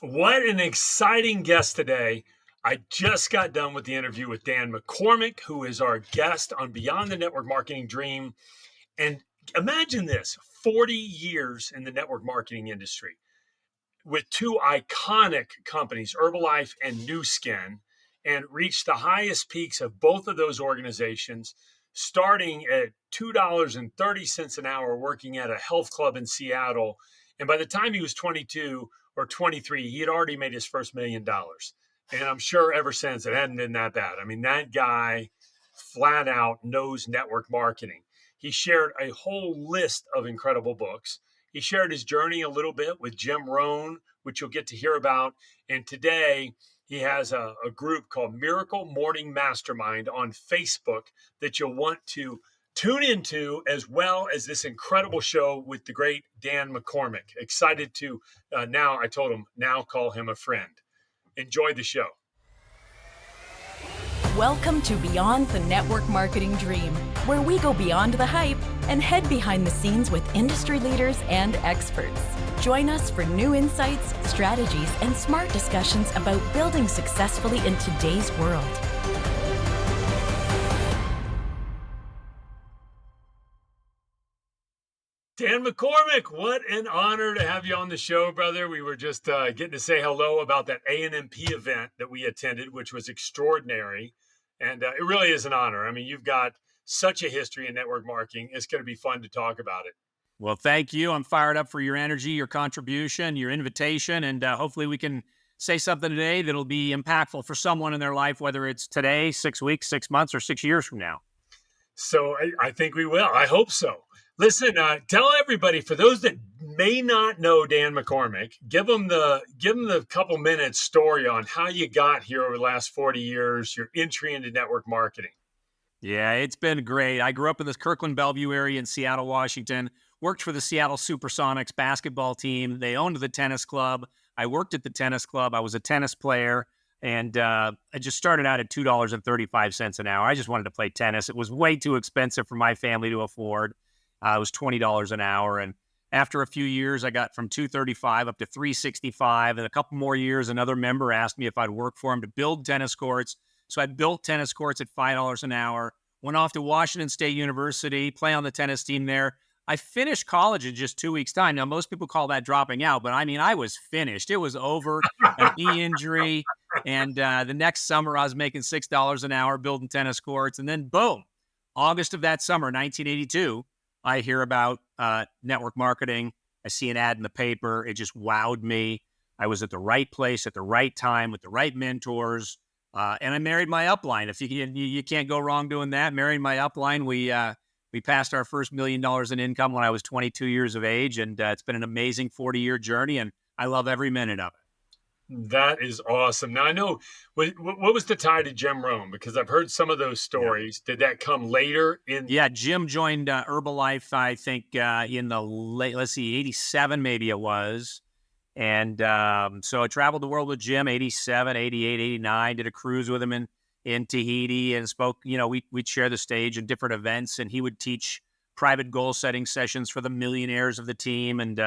What an exciting guest today. I just got done with the interview with Dan McCormick, who is our guest on Beyond the Network Marketing Dream. And imagine this, 40 years in the network marketing industry with two iconic companies, Herbalife and Nu Skin, and reached the highest peaks of both of those organizations, starting at $2.30 an hour working at a health club in Seattle. And by the time he was 22 or 23, he had already made his first $1 million. And I'm sure ever since it hadn't been that bad. I mean, that guy flat out knows network marketing. He shared a whole list of incredible books. He shared his journey a little bit with Jim Rohn, which you'll get to hear about. And today he has a group called Miracle Morning Mastermind on Facebook that you'll want to tune into, as well as this incredible show with the great Dan McCormick. Excited to I told him, now call him a friend. Enjoy the show. Welcome to Beyond the Network Marketing Dream, where we go beyond the hype and head behind the scenes with industry leaders and experts. Join us for new insights, strategies, and smart discussions about building successfully in today's world. Dan McCormick, what an honor to have you on the show, brother. We were just getting to say hello about that A&MP event that we attended, which was extraordinary. And it really is an honor. I mean, you've got such a history in network marketing. It's going to be fun to talk about it. Well, thank you. I'm fired up for your energy, your contribution, your invitation, and hopefully we can say something today that'll be impactful for someone in their life, whether it's today, 6 weeks, 6 months, or 6 years from now. So I think we will. I hope so. Listen, tell everybody, for those that may not know Dan McCormick, give them the couple minutes story on how you got here over the last 40 years, your entry into network marketing. Yeah, it's been great. I grew up in the Kirkland Bellevue area in Seattle, Washington, worked for the Seattle Supersonics basketball team. They owned the tennis club. I worked at the tennis club. I was a tennis player, and I just started out at $2.35 an hour. I just wanted to play tennis. It was way too expensive for my family to afford. It was $20 an hour. And after a few years, I got from $2.35 up to $3.65. And a couple more years, another member asked me if I'd work for him to build tennis courts. So I built tennis courts at $5 an hour, went off to Washington State University, play on the tennis team there. I finished college in just 2 weeks' time. Now, most people call that dropping out, but I mean, I was finished. It was over, an knee injury. And the next summer, I was making $6 an hour building tennis courts. And then, boom, August of that summer, 1982, I hear about network marketing. I see an ad in the paper. It just wowed me. I was at the right place at the right time with the right mentors. And I married my upline. If you can't go wrong doing that. Marrying my upline, we passed our first $1 million in income when I was 22 years of age. And it's been an amazing 40-year journey. And I love every minute of it. That is awesome. Now, I know, what was the tie to Jim Rohn? Because I've heard some of those stories. Yeah. Did that come later? Yeah, Jim joined Herbalife, I think, in the late, 87 maybe it was. And so I traveled the world with Jim, 87, 88, 89, did a cruise with him in Tahiti and spoke, we'd share the stage in different events, and he would teach private goal-setting sessions for the millionaires of the team. And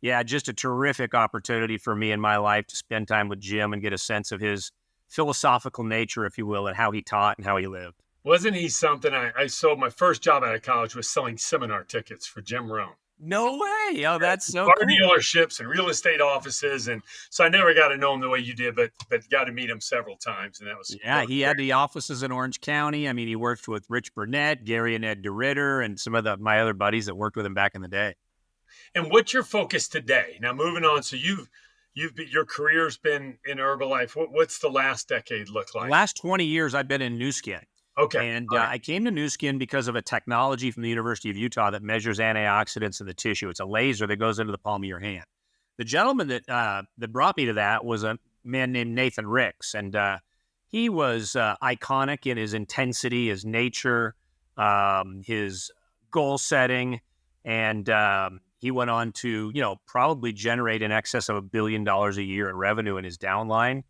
yeah, just a terrific opportunity for me in my life to spend time with Jim and get a sense of his philosophical nature, if you will, and how he taught and how he lived. Wasn't he something? I sold my first job out of college was selling seminar tickets for Jim Rohn. No way. Oh, that's so car cool. Dealerships and real estate offices. And so I never got to know him the way you did, but got to meet him several times. And that was he had the offices in Orange County. I mean, he worked with Rich Burnett, Gary and Ed DeRitter, and some of my other buddies that worked with him back in the day. And what's your focus today? Now, moving on. So your career's been in Herbalife. What's the last decade look like? The last 20 years, I've been in Nu Skin. Okay. And I came to Nu Skin because of a technology from the University of Utah that measures antioxidants in the tissue. It's a laser that goes into the palm of your hand. The gentleman that brought me to that was a man named Nathan Ricks, and he was iconic in his intensity, his nature, his goal setting, and he went on to, probably generate in excess of $1 billion a year in revenue in his downline.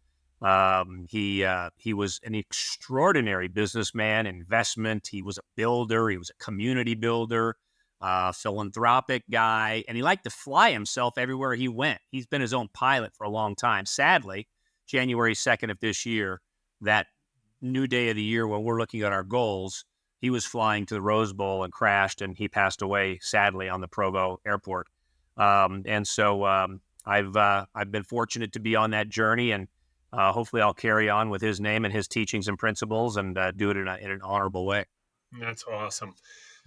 He was an extraordinary businessman, investment. He was a builder. He was a community builder. philanthropic guy, and he liked to fly himself everywhere he went. He's been his own pilot for a long time. Sadly, January 2nd of this year, that new day of the year when we're looking at our goals, he was flying to the Rose Bowl and crashed, and he passed away, sadly, on the Provo airport. And so I've been fortunate to be on that journey, and hopefully I'll carry on with his name and his teachings and principles and do it in an honorable way. That's awesome.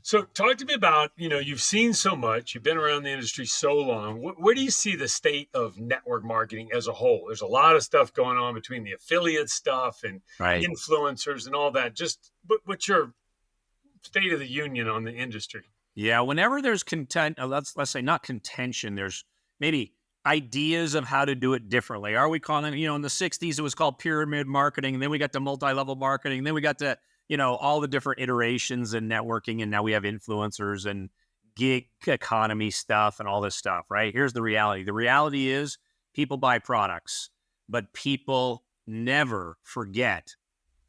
So talk to me about, you've seen so much, you've been around the industry so long. Where do you see the state of network marketing as a whole? There's a lot of stuff going on between the affiliate stuff and influencers and all that. Just what's your state of the union on the industry? Yeah, whenever there's let's say not contention, there's maybe ideas of how to do it differently. Are we calling it, in the 60s, it was called pyramid marketing. And then we got to multi-level marketing. And then we got to, all the different iterations in networking. And now we have influencers and gig economy stuff and all this stuff, right? Here's the reality. The reality is people buy products, but people never forget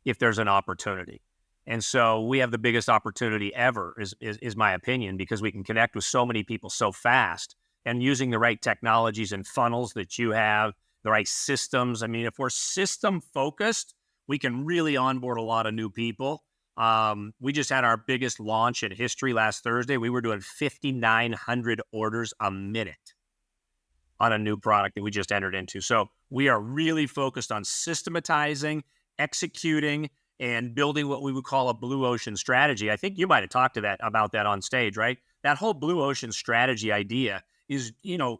if there's an opportunity. And so we have the biggest opportunity ever, is my opinion, because we can connect with so many people so fast, and using the right technologies and funnels that you have, the right systems. I mean, if we're system focused, we can really onboard a lot of new people. We just had our biggest launch in history last Thursday. We were doing 5,900 orders a minute on a new product that we just entered into. So we are really focused on systematizing, executing, and building what we would call a blue ocean strategy. I think you might have talked about that on stage, right? That whole blue ocean strategy idea is,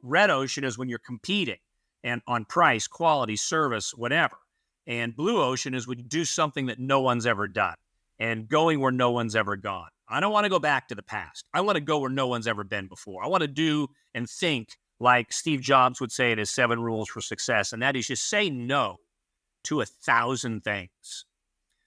red ocean is when you're competing and on price, quality, service, whatever. And blue ocean is when you do something that no one's ever done and going where no one's ever gone. I don't want to go back to the past. I want to go where no one's ever been before. I want to do and think like Steve Jobs would say in his 7 rules for success. And that is, you say no to 1,000 things,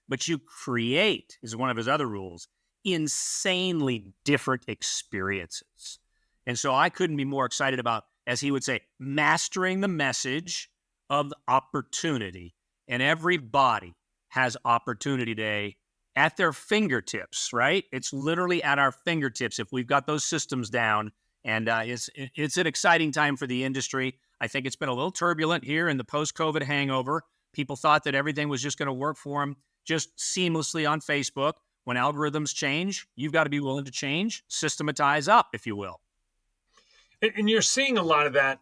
but you create, is one of his other rules, insanely different experiences. And so I couldn't be more excited about, as he would say, mastering the message of opportunity. And everybody has opportunity today at their fingertips, right? It's literally at our fingertips if we've got those systems down. And it's an exciting time for the industry. I think it's been a little turbulent here in the post-COVID hangover. People thought that everything was just going to work for them just seamlessly on Facebook. When algorithms change, you've got to be willing to change, systematize up, if you will. And you're seeing a lot of that,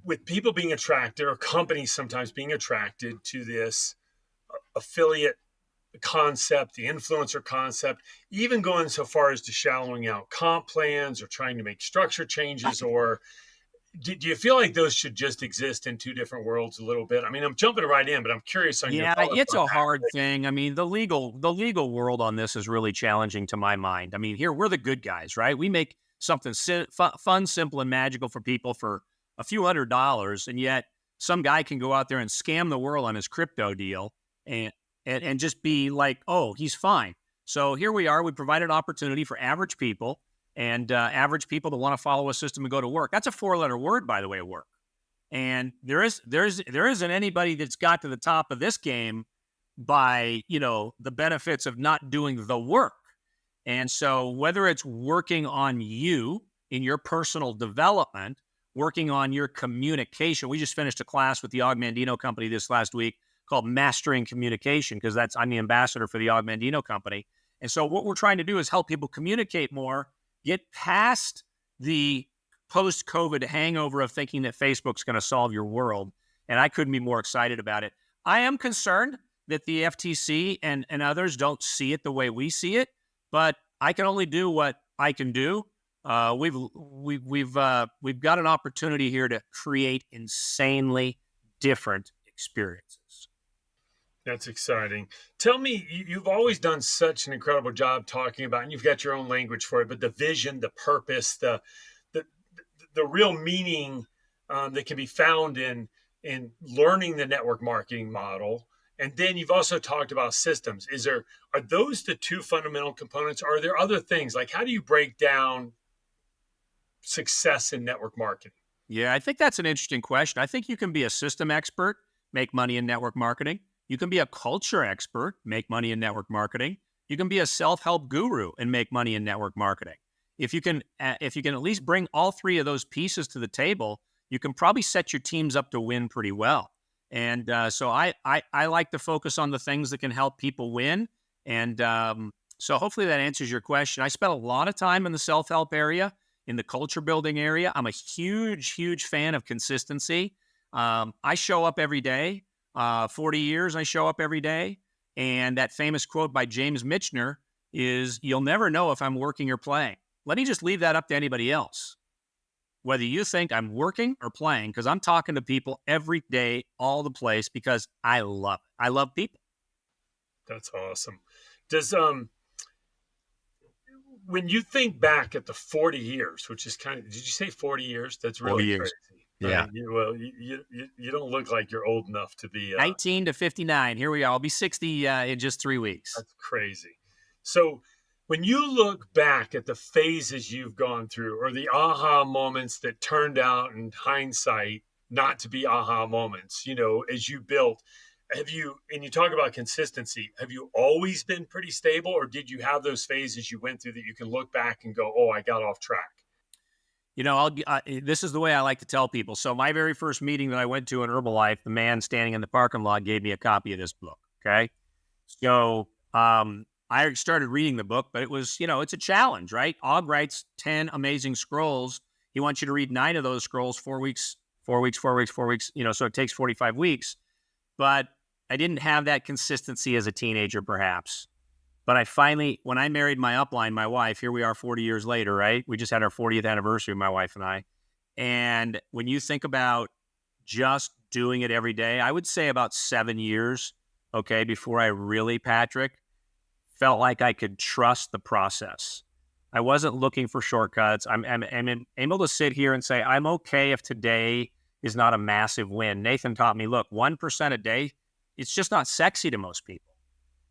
with people being attracted, or companies sometimes being attracted to this affiliate concept, the influencer concept, even going so far as to shallowing out comp plans or trying to make structure changes. Or do you feel like those should just exist in two different worlds a little bit? I mean, I'm jumping right in, but I'm curious on your thoughts. Yeah, it's a hard thing. I mean, the legal world on this is really challenging to my mind. I mean, here we're the good guys, right? We make something fun, simple, and magical for people for a few $100s, and yet some guy can go out there and scam the world on his crypto deal and just be like, oh, he's fine. So here we are. We provide an opportunity for average people and average people that want to follow a system and go to work. That's a 4-letter word, by the way, work. And there isn't anybody that's got to the top of this game by, the benefits of not doing the work. And so whether it's working on you in your personal development, working on your communication. We just finished a class with the Augmandino company this last week called Mastering Communication, because I'm the ambassador for the Augmandino company. And so what we're trying to do is help people communicate more, get past the post-COVID hangover of thinking that Facebook's going to solve your world. And I couldn't be more excited about it. I am concerned that the FTC and others don't see it the way we see it, but I can only do what I can do. We've got an opportunity here to create insanely different experiences. That's exciting. Tell me, you've always done such an incredible job talking about, and you've got your own language for it, but the vision, the purpose, the real meaning that can be found in learning the network marketing model. And then you've also talked about systems. Are those the two fundamental components? Or are there other things? Like, how do you break down success in network marketing? Yeah, I think that's an interesting question. I think you can be a system expert, make money in network marketing. You can be a culture expert, make money in network marketing. You can be a self-help guru and make money in network marketing. if you can at least bring all three of those pieces to the table, you can probably set your teams up to win pretty well. And so I like to focus on the things that can help people win. And so hopefully that answers your question. I spent a lot of time in the self-help area, in the culture building area. I'm a huge fan of consistency. I show up every day. 40 years, I show up every day. And that famous quote by James Michener is, "You'll never know if I'm working or playing." Let me just leave that up to anybody else, whether you think I'm working or playing, because I'm talking to people every day, all the place, because I love it. I love people. That's awesome. Does when you think back at the 40 years, which is kind of, did you say 40 years? That's 40 really years. crazy. Yeah. You don't look like you're old enough to be 19 to 59. Here we are. I'll be 60 in just 3 weeks. That's crazy. So when you look back at the phases you've gone through, or the aha moments that turned out in hindsight not to be aha moments, as you built, and you talk about consistency, have you always been pretty stable, or did you have those phases you went through that you can look back and go, oh, I got off track? This is the way I like to tell people. So my very first meeting that I went to in Herbalife, the man standing in the parking lot gave me a copy of this book. Okay. So, I started reading the book, but it was, it's a challenge, right? Og writes 10 amazing scrolls. He wants you to read 9 of those scrolls, 4 weeks, so it takes 45 weeks. But I didn't have that consistency as a teenager, perhaps. But I finally, when I married my upline, my wife, here we are 40 years later, right? We just had our 40th anniversary, my wife and I. And when you think about just doing it every day, I would say about 7 years, okay, before I really, Patrick, felt like I could trust the process. I wasn't looking for shortcuts. I'm able to sit here and say, I'm okay if today is not a massive win. Nathan taught me, look, 1% a day, it's just not sexy to most people,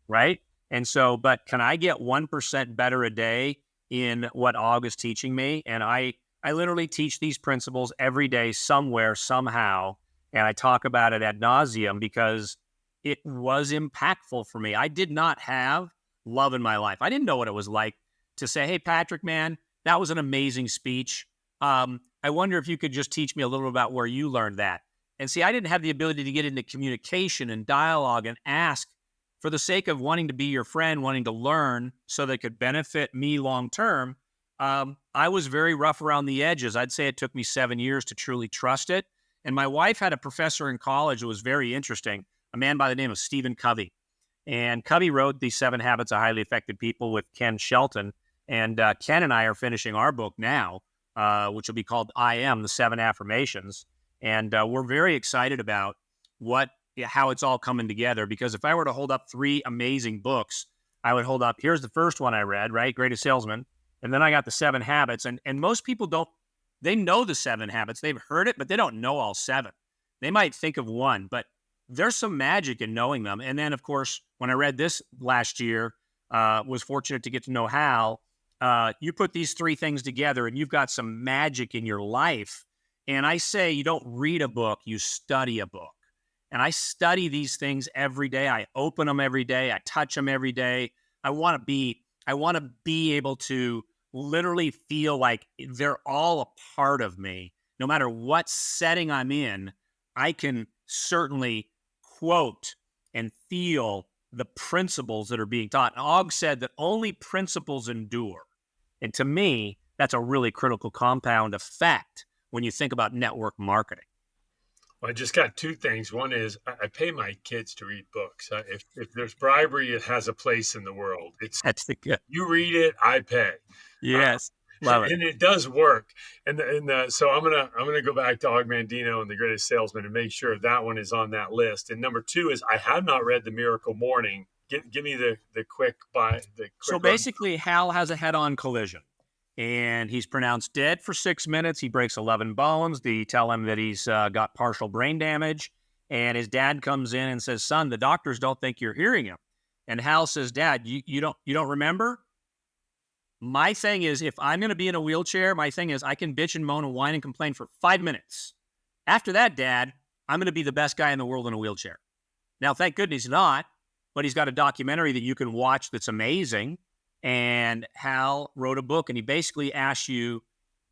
right? And so, but can I get 1% better a day in what Og is teaching me? And I literally teach these principles every day somewhere, somehow, and I talk about it ad nauseum because it was impactful for me. I did not have love in my life. I didn't know what it was like to say, hey, Patrick, man, that was an amazing speech. I wonder if you could just teach me a little about where you learned that. And see, I didn't have the ability to get into communication and dialogue and ask for the sake of wanting to be your friend, wanting to learn so that it could benefit me long-term. I was very rough around the edges. I'd say it took me 7 years to truly trust it. And my wife had a professor in college who was very interesting, a man by the name of Stephen Covey. And Covey wrote The 7 Habits of Highly Effective People with Ken Shelton. And Ken and I are finishing our book now, which will be called I Am, the 7 Affirmations. And we're very excited about how it's all coming together. Because if I were to hold up 3 amazing books, I would hold up, here's the first one I read, right? Greatest Salesman. And then I got the 7 Habits. And most people they know the 7 Habits. They've heard it, but they don't know all 7. They might think of one, but there's some magic in knowing them. And then, of course, when I read this last year, was fortunate to get to know Hal. You put these 3 things together and you've got some magic in your life. And I say you don't read a book, you study a book. And I study these things every day. I open them every day. I touch them every day. I want to be able to literally feel like they're all a part of me. No matter what setting I'm in, I can certainly quote and feel the principles that are being taught. And Og said that only principles endure. And to me, that's a really critical compound effect when you think about network marketing. Well, I just got 2 things. One is I pay my kids to read books. If there's bribery, it has a place in the world. That's the good. You read it, I pay. Yes, love it. And it does work. So I'm gonna go back to Og Mandino and The Greatest Salesman and make sure that one is on that list. And number 2 is I have not read The Miracle Morning. Give me the quick buy. So basically, Hal has a head-on collision. And he's pronounced dead for 6 minutes. He breaks 11 bones. They tell him that he's got partial brain damage. And his dad comes in and says, son, the doctors don't think you're hearing him. And Hal says, Dad, you don't remember? My thing is, if I'm going to be in a wheelchair, my thing is I can bitch and moan and whine and complain for 5 minutes. After that, Dad, I'm going to be the best guy in the world in a wheelchair. Now, thank goodness he's not, but he's got a documentary that you can watch that's amazing. And Hal wrote a book, and he basically asked you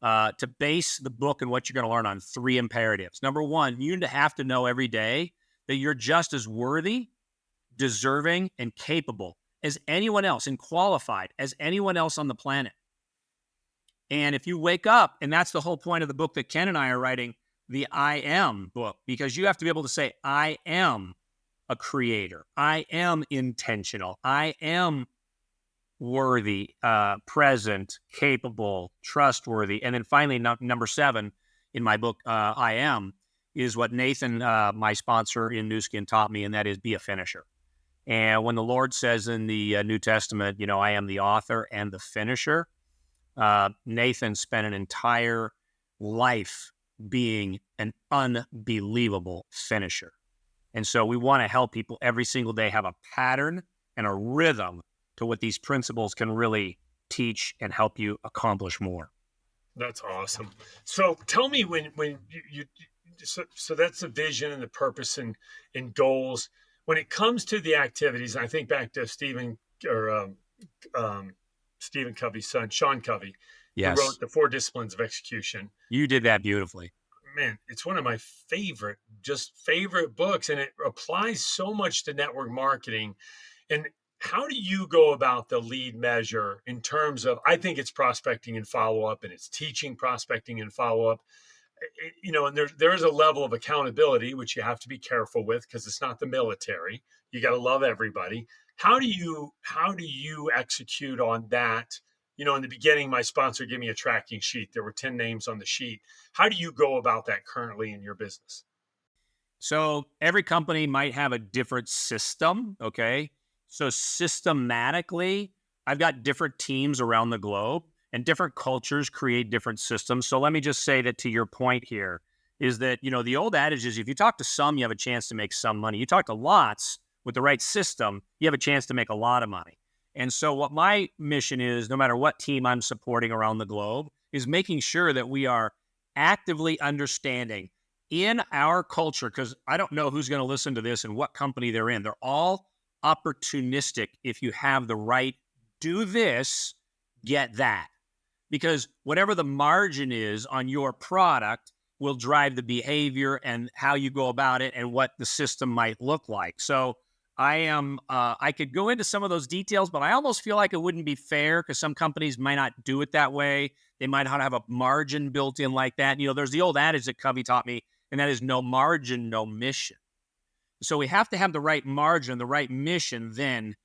to base the book and what you're going to learn on 3 imperatives. Number 1, you have to know every day that you're just as worthy, deserving, and capable as anyone else, and qualified as anyone else on the planet. And if you wake up, and that's the whole point of the book that Ken and I are writing, the I Am book, because you have to be able to say, I am a creator. I am intentional. I am worthy, present, capable, trustworthy. And then finally, number 7 in my book, I Am, is what Nathan, my sponsor in New Skin, taught me, and that is be a finisher. And when the Lord says in the New Testament, I am the author and the finisher, Nathan spent an entire life being an unbelievable finisher. And so we want to help people every single day have a pattern and a rhythm to what these principles can really teach and help you accomplish more. That's awesome. So tell me when you so that's the vision and the purpose and goals. When it comes to the activities, I think back to Stephen Covey's son, Sean Covey, Yes. who wrote The 4 Disciplines of Execution. You did that beautifully. Man, it's one of my favorite books, and it applies so much to network marketing. And how do you go about the lead measure in terms of, I think it's prospecting and follow-up, and it's teaching prospecting and follow-up. And there is a level of accountability, which you have to be careful with because it's not the military. You got to love everybody. How do you execute on that? In the beginning, my sponsor gave me a tracking sheet. There were 10 names on the sheet. How do you go about that currently in your business? So every company might have a different system, okay? So systematically, I've got different teams around the globe, and different cultures create different systems. So let me just say that to your point here is that, the old adage is if you talk to some, you have a chance to make some money. You talk to lots with the right system, you have a chance to make a lot of money. And so what my mission is, no matter what team I'm supporting around the globe, is making sure that we are actively understanding in our culture, because I don't know who's going to listen to this and what company they're in. They're all opportunistic. If you have the right, do this, get that. Because whatever the margin is on your product will drive the behavior and how you go about it and what the system might look like. So I could go into some of those details, but I almost feel like it wouldn't be fair because some companies might not do it that way. They might not have a margin built in like that. There's the old adage that Covey taught me, and that is no margin, no mission. So we have to have the right margin, the right mission then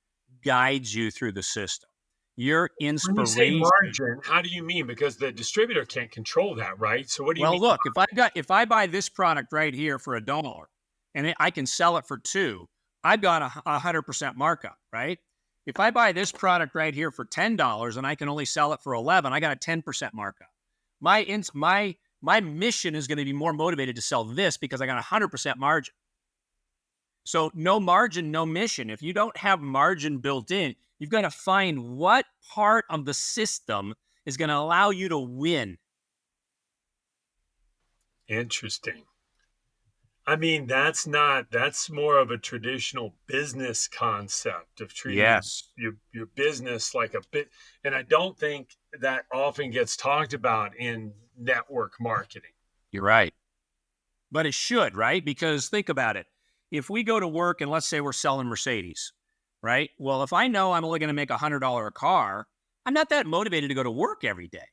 guides you through the system. Your inspiration. When you say margin, how do you mean? Because the distributor can't control that, right? So what do you mean? Well, look, if I buy this product right here for $1 and I can sell it for $2, I've got a 100% markup, right? If I buy this product right here for $10 and I can only sell it for $11, I got a 10% markup. My mission is going to be more motivated to sell this because I got a 100% margin. So no margin, no mission. If you don't have margin built in, you've got to find what part of the system is going to allow you to win. Interesting. I mean, that's more of a traditional business concept of treating your business like a bit. And I don't think that often gets talked about in network marketing. You're right. But it should, right? Because think about it. If we go to work and let's say we're selling Mercedes, right? Well, if I know I'm only going to make $100 a car, I'm not that motivated to go to work every day.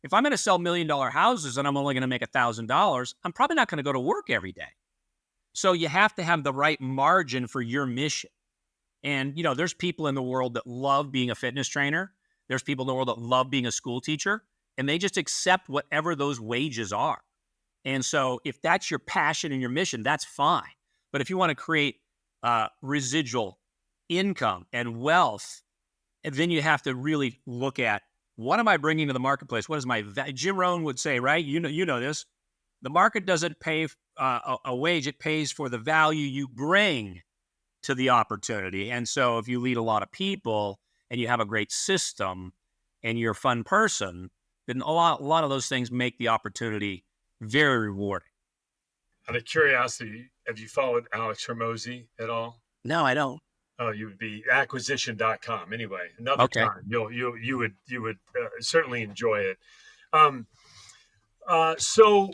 If I'm going to sell $1 million houses and I'm only going to make $1,000, I'm probably not going to go to work every day. So you have to have the right margin for your mission. And, there's people in the world that love being a fitness trainer. There's people in the world that love being a school teacher, and they just accept whatever those wages are. And so if that's your passion and your mission, that's fine. But if you want to create residual income and wealth, then you have to really look at what am I bringing to the marketplace? What is my Jim Rohn would say, right? You know this. The market doesn't pay a wage. It pays for the value you bring to the opportunity. And so if you lead a lot of people and you have a great system and you're a fun person, then a lot of those things make the opportunity very rewarding. Out of curiosity, have you followed Alex Hormozi at all? No, I don't. Oh, you would be acquisition.com. Anyway, another Okay. time you would certainly enjoy it. Um, so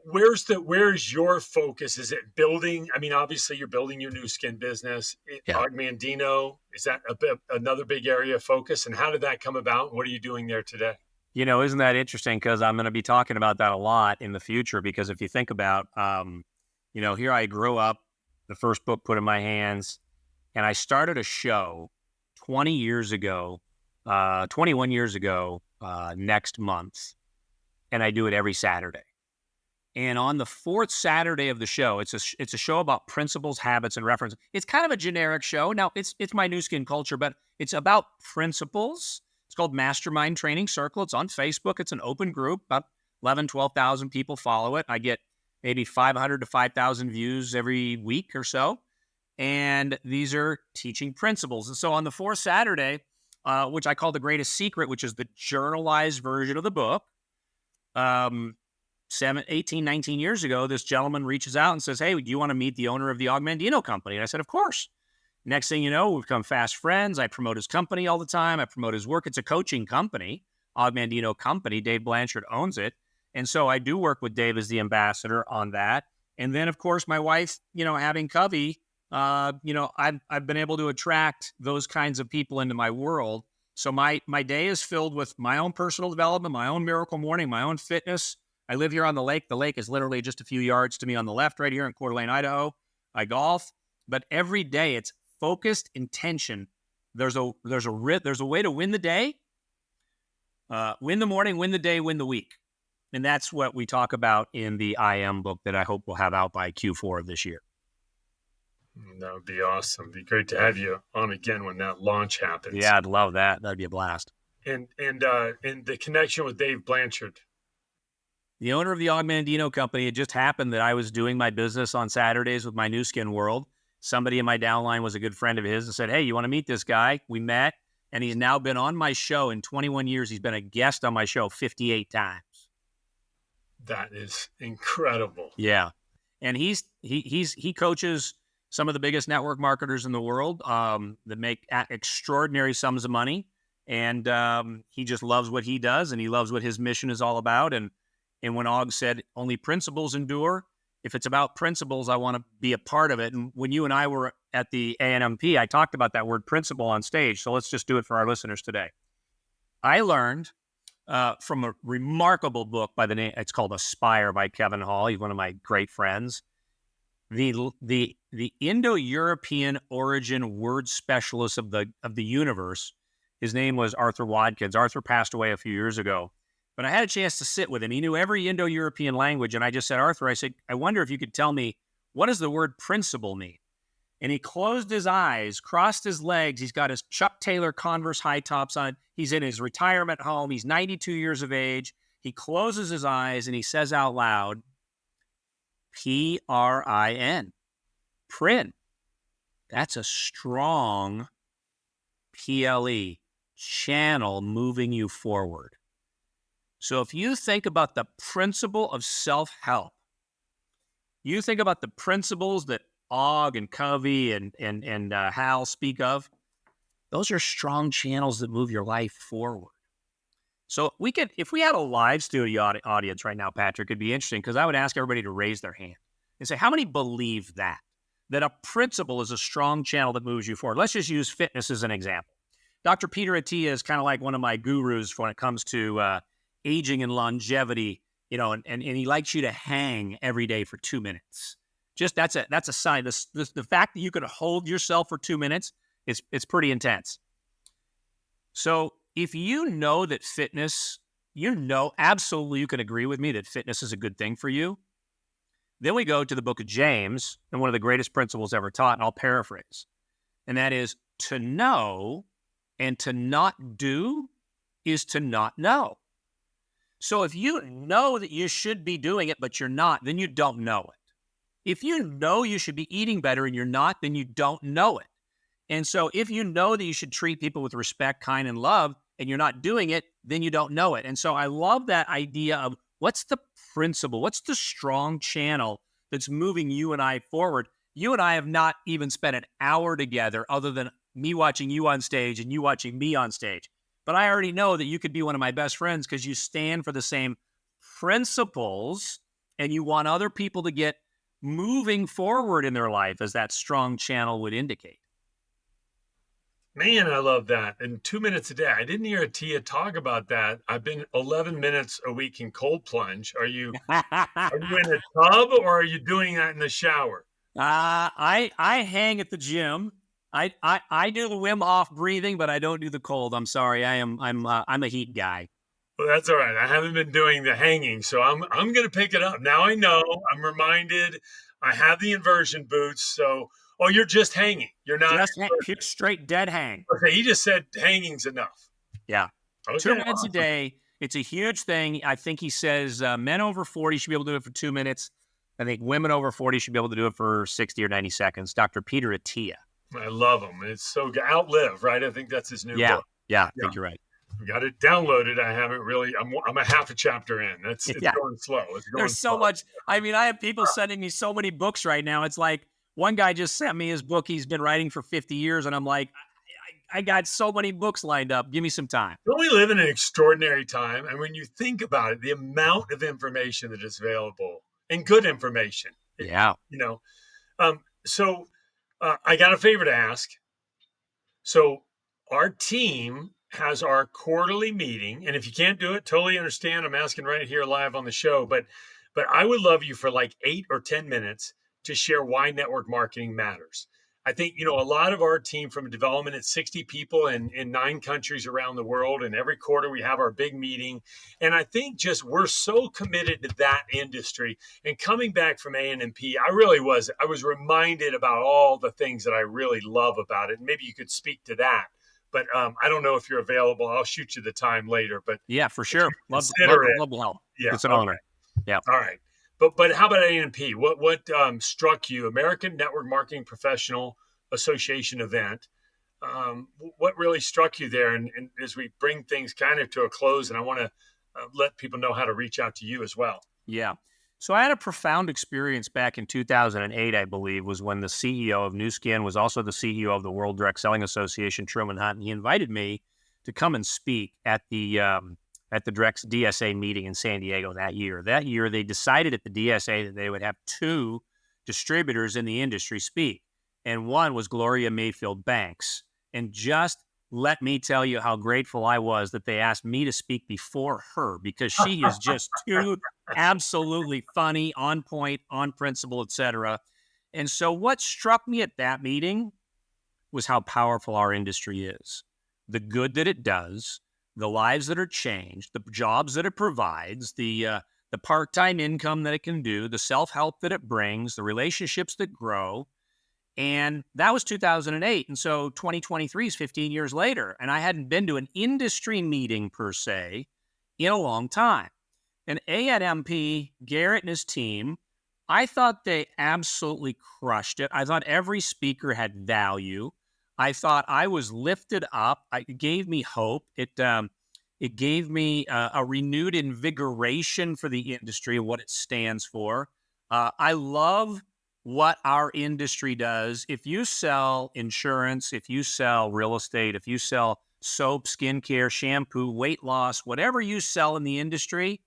where's your focus? Is it building? I mean, obviously you're building your new skin business. Yeah. Augmandino, is that another big area of focus? And how did that come about? What are you doing there today? Isn't that interesting? Because I'm going to be talking about that a lot in the future. Because if you think about, here I grew up, the first book put in my hands, and I started a show 21 years ago, next month, and I do it every Saturday. And on the fourth Saturday of the show, it's a show about principles, habits, and reference. It's kind of a generic show. Now, it's my new skin culture, but it's about principles. It's called Mastermind Training Circle. It's on Facebook. It's an open group. About 11, 12,000 people follow it. I get maybe 500 to 5,000 views every week or so. And these are teaching principles. And so on the fourth Saturday, which I call The Greatest Secret, which is the journalized version of the book, 18, 19 years ago, this gentleman reaches out and says, hey, do you want to meet the owner of the Augmandino company? And I said, of course. Next thing you know, we've become fast friends. I promote his company all the time. I promote his work. It's a coaching company, Augmandino company. Dave Blanchard owns it. And so I do work with Dave as the ambassador on that. And then, of course, my wife, having Covey, I've been able to attract those kinds of people into my world. So my day is filled with my own personal development, my own miracle morning, my own fitness. I live here on the lake. The lake is literally just a few yards to me on the left right here in Coeur d'Alene, Idaho. I golf, but every day it's focused intention. There's a way to win the day, win the morning, win the day, win the week. And that's what we talk about in the IM book that I hope we'll have out by Q4 of this year. That would be awesome. It'd be great to have you on again when that launch happens. Yeah, I'd love that. That'd be a blast. And the connection with Dave Blanchard. The owner of the Augmandino company, it just happened that I was doing my business on Saturdays with my New Skin World. Somebody in my downline was a good friend of his and said, hey, you want to meet this guy? We met, and he's now been on my show in 21 years. He's been a guest on my show 58 times. That is incredible. Yeah. And he coaches some of the biggest network marketers in the world that make extraordinary sums of money. And he just loves what he does, and he loves what his mission is all about. And when Og said, only principles endure, if it's about principles, I want to be a part of it. And when you and I were at the ANMP, I talked about that word principle on stage. So let's just do it for our listeners today. I learned from a remarkable book by the name, it's called Aspire by Kevin Hall. He's one of my great friends. The Indo-European origin word specialist of the universe, his name was Arthur Watkins. Arthur passed away a few years ago. But I had a chance to sit with him. He knew every Indo-European language. And I just said, Arthur, I said, I wonder if you could tell me, what does the word principle mean? And he closed his eyes, crossed his legs. He's got his Chuck Taylor Converse high tops on. He's in his retirement home. He's 92 years of age. He closes his eyes and he says out loud, P-R-I-N, prin. That's a strong P-L-E, channel moving you forward. So if you think about the principle of self-help, you think about the principles that Og and Covey and Hal speak of, those are strong channels that move your life forward. So if we had a live studio audience right now, Patrick, it'd be interesting because I would ask everybody to raise their hand and say, how many believe that a principle is a strong channel that moves you forward? Let's just use fitness as an example. Dr. Peter Attia is kind of like one of my gurus when it comes to aging and longevity, and he likes you to hang every day for 2 minutes. Just that's a sign. The fact that you could hold yourself for 2 minutes, it's pretty intense. So if you know that fitness, absolutely you can agree with me that fitness is a good thing for you. Then we go to the book of James and one of the greatest principles ever taught, and I'll paraphrase. And that is, to know and to not do is to not know. So if you know that you should be doing it, but you're not, then you don't know it. If you know you should be eating better and you're not, then you don't know it. And so if you know that you should treat people with respect, kind, and love, and you're not doing it, then you don't know it. And so I love that idea of what's the principle? What's the strong channel that's moving you and I forward? You and I have not even spent an hour together other than me watching you on stage and you watching me on stage. But I already know that you could be one of my best friends because you stand for the same principles and you want other people to get moving forward in their life, as that strong channel would indicate. Man, I love that. And 2 minutes a day. I didn't hear Tia talk about that. I've been 11 minutes a week in cold plunge. Are you in a tub or are you doing that in the shower? I hang at the gym. I do the Wim Hof breathing, but I don't do the cold. I'm sorry. I'm a heat guy. Well, that's all right. I haven't been doing the hanging, so I'm going to pick it up. Now I know. I'm reminded. I have the inversion boots. So, oh, you're just hanging. You're not just straight dead hang. Okay, he just said hanging's enough. Yeah. Okay, 2 minutes a day. It's a huge thing. I think he says men over 40 should be able to do it for 2 minutes. I think women over 40 should be able to do it for 60 or 90 seconds. Dr. Peter Attia. I love him. It's so good. Outlive, right? I think that's his new book. Yeah, I think you're right. I got it downloaded. I haven't really. I'm a half a chapter in. It's going slow. There's so much. I mean, I have people sending me so many books right now. It's like one guy just sent me his book he's been writing for 50 years, and I'm like, I got so many books lined up. Give me some time. Don't we live in an extraordinary time? And when you think about it, the amount of information that is available and good information. Yeah. So I got a favor to ask. So our team has our quarterly meeting, and if you can't do it, totally understand. I'm asking right here live on the show, but I would love you for like 8 or 10 minutes to share why network marketing matters. I think, a lot of our team from development, it's 60 people in 9 countries around the world. And every quarter we have our big meeting. And I think just we're so committed to that industry. And coming back from A&P, I was reminded about all the things that I really love about it. And maybe you could speak to that. But I don't know if you're available. I'll shoot you the time later. But yeah, for sure. Love help. Yeah, it's an honor. Yeah. All right. But how about A&P? What struck you? American Network Marketing Professional Association event. What really struck you there? And as we bring things kind of to a close, and I want to let people know how to reach out to you as well. Yeah. So I had a profound experience back in 2008, I believe, was when the CEO of Nu Skin was also the CEO of the World Direct Selling Association, Truman Hunt, and he invited me to come and speak at the Direct DSA meeting in San Diego that year. That year, they decided at the DSA that they would have 2 distributors in the industry speak, and one was Gloria Mayfield Banks. And just let me tell you how grateful I was that they asked me to speak before her, because she is just too absolutely funny, on point, on principle, etc. And so what struck me at that meeting was how powerful our industry is, the good that it does, the lives that are changed, the jobs that it provides, the part-time income that it can do, the self-help that it brings, the relationships that grow. And that was 2008. And so 2023 is 15 years later. And I hadn't been to an industry meeting per se in a long time. And A&P, Garrett and his team, I thought they absolutely crushed it. I thought every speaker had value. I thought I was lifted up. It gave me hope. It gave me a renewed invigoration for the industry and what it stands for. I love what our industry does. If you sell insurance, if you sell real estate, if you sell soap, skincare, shampoo, weight loss, whatever you sell in the industry,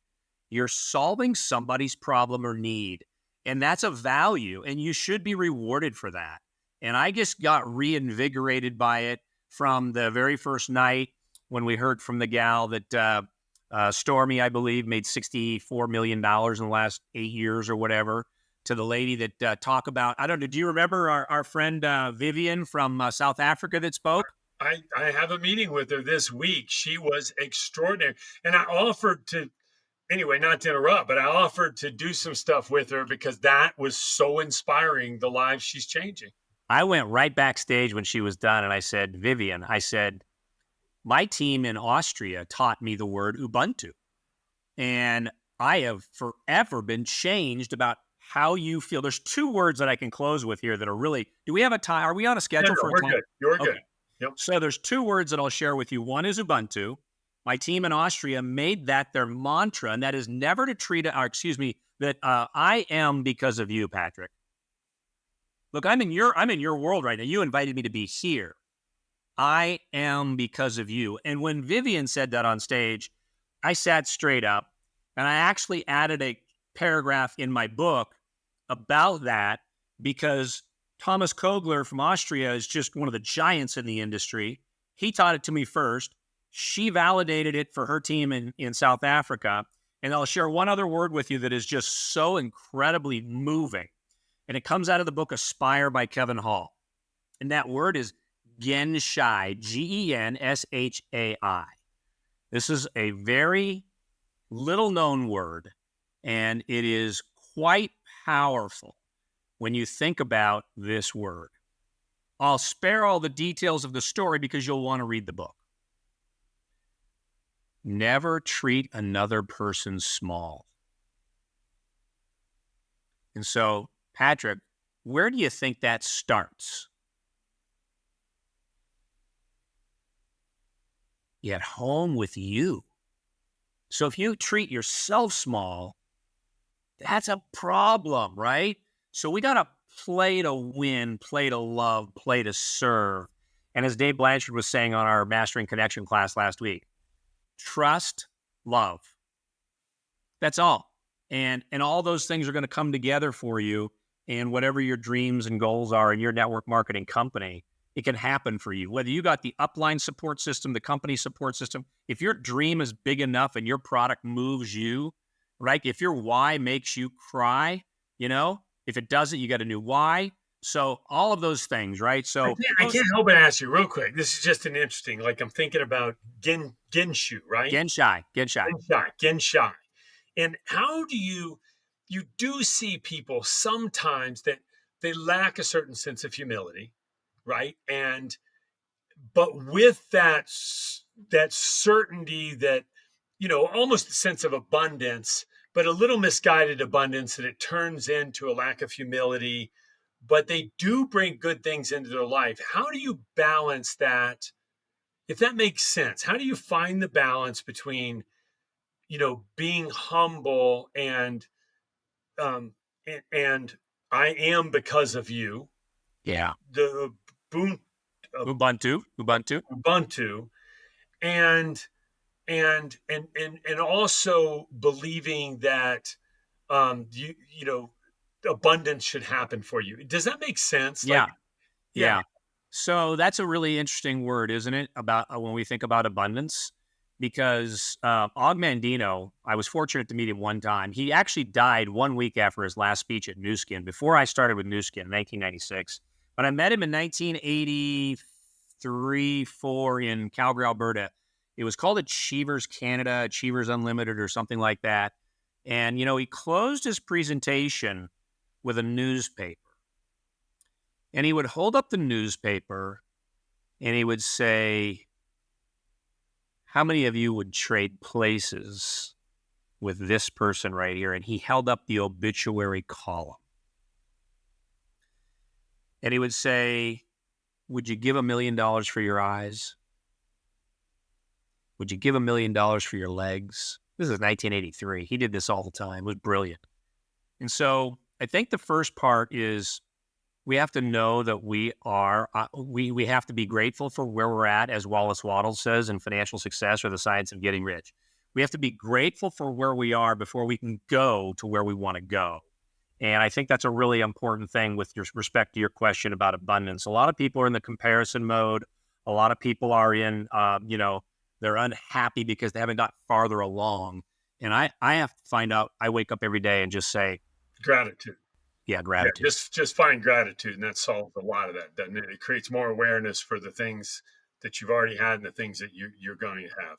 you're solving somebody's problem or need. And that's a value, and you should be rewarded for that. And I just got reinvigorated by it from the very first night when we heard from the gal that Stormy, I believe, made $64 million in the last 8 years or whatever, to the lady that talk about, I don't know, do you remember our friend Vivian from South Africa that spoke? I have a meeting with her this week. She was extraordinary. And I offered to, anyway, not to interrupt, but I offered to do some stuff with her because that was so inspiring, the lives she's changing. I went right backstage when she was done and I said, Vivian, my team in Austria taught me the word Ubuntu. And I have forever been changed about how you feel. There's 2 words that I can close with here that are really, do we have a time? Are we on a schedule for a time? We're good. You're okay. Good. Yep. So there's 2 words that I'll share with you. One is Ubuntu. My team in Austria made that their mantra, and that is never to treat, that I am because of you, Patrick. Look, I'm in your world right now. You invited me to be here. I am because of you. And when Vivian said that on stage, I sat straight up and I actually added a paragraph in my book about that because Thomas Kogler from Austria is just one of the giants in the industry. He taught it to me first. She validated it for her team in South Africa. And I'll share one other word with you that is just so incredibly moving. And it comes out of the book Aspire by Kevin Hall. And that word is Genshai, Genshai. This is a very little known word, and it is quite powerful when you think about this word. I'll spare all the details of the story because you'll want to read the book. Never treat another person small. And so, Patrick, where do you think that starts? At home with you. So if you treat yourself small, that's a problem, right? So we got to play to win, play to love, play to serve. And as Dave Blanchard was saying on our Mastering Connection class last week, trust, love. That's all. And all those things are going to come together for you. And whatever your dreams and goals are in your network marketing company, it can happen for you. Whether you got the upline support system, the company support system, if your dream is big enough and your product moves you, right? If your why makes you cry, if it doesn't, you got a new why. So all of those things, right? So I can't help but ask you real quick. This is just an interesting, I'm thinking about Genshu, right? Genshai. And how do you do see people sometimes that they lack a certain sense of humility, right? But with that certainty that, almost a sense of abundance, but a little misguided abundance that it turns into a lack of humility, but they do bring good things into their life. How do you balance that? If that makes sense, how do you find the balance between, being humble and I am because of you. Yeah. The Ubuntu, and also believing that abundance should happen for you. Does that make sense? Yeah. So that's a really interesting word, isn't it? About when we think about abundance, because Og Mandino, I was fortunate to meet him one time. He actually died 1 week after his last speech at New Skin, before I started with New Skin in 1996. But I met him in 1983-4 in Calgary, Alberta. It was called Achievers Canada, Achievers Unlimited, or something like that. And, he closed his presentation with a newspaper. And he would hold up the newspaper and he would say, how many of you would trade places with this person right here? And he held up the obituary column. And he would say, would you give $1 million for your eyes? Would you give $1 million for your legs? This is 1983. He did this all the time. It was brilliant. And so I think the first part is we have to know that we have to be grateful for where we're at, as Wallace Waddles says in Financial Success or The Science of Getting Rich. We have to be grateful for where we are before we can go to where we want to go. And I think that's a really important thing with respect to your question about abundance. A lot of people are in the comparison mode. A lot of people are in, they're unhappy because they haven't got farther along. And I have to find out, I wake up every day and just say, gratitude. Yeah, gratitude. Yeah, just find gratitude, and that solves a lot of that, doesn't it? It creates more awareness for the things that you've already had and the things that you're going to have.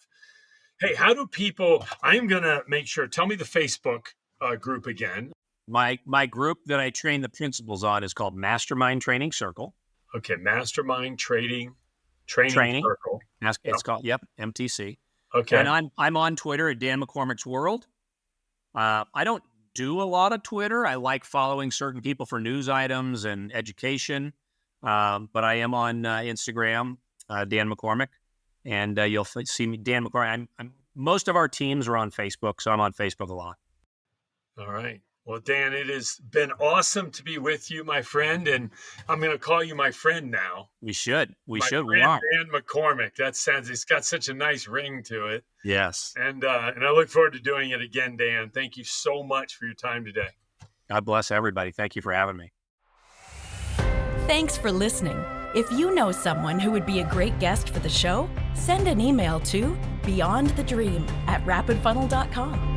Hey, how do people? I'm going to make sure. Tell me the Facebook group again. My group that I train the principles on is called Mastermind Training Circle. Okay, Mastermind Training Circle. It's called MTC. Okay, and I'm on Twitter at Dan McCormick's World. I don't do a lot of Twitter. I like following certain people for news items and education. But I am on Instagram, Dan McCormick, and you'll see me, Dan McCormick. Most of our teams are on Facebook, so I'm on Facebook a lot. All right. Well, Dan, it has been awesome to be with you, my friend, and I'm going to call you my friend now. We should. We My should. We friend are. Dan McCormick. That sounds, it's got such a nice ring to it. Yes. And I look forward to doing it again, Dan. Thank you so much for your time today. God bless everybody. Thank you for having me. Thanks for listening. If you know someone who would be a great guest for the show, send an email to beyondthedream@rapidfunnel.com.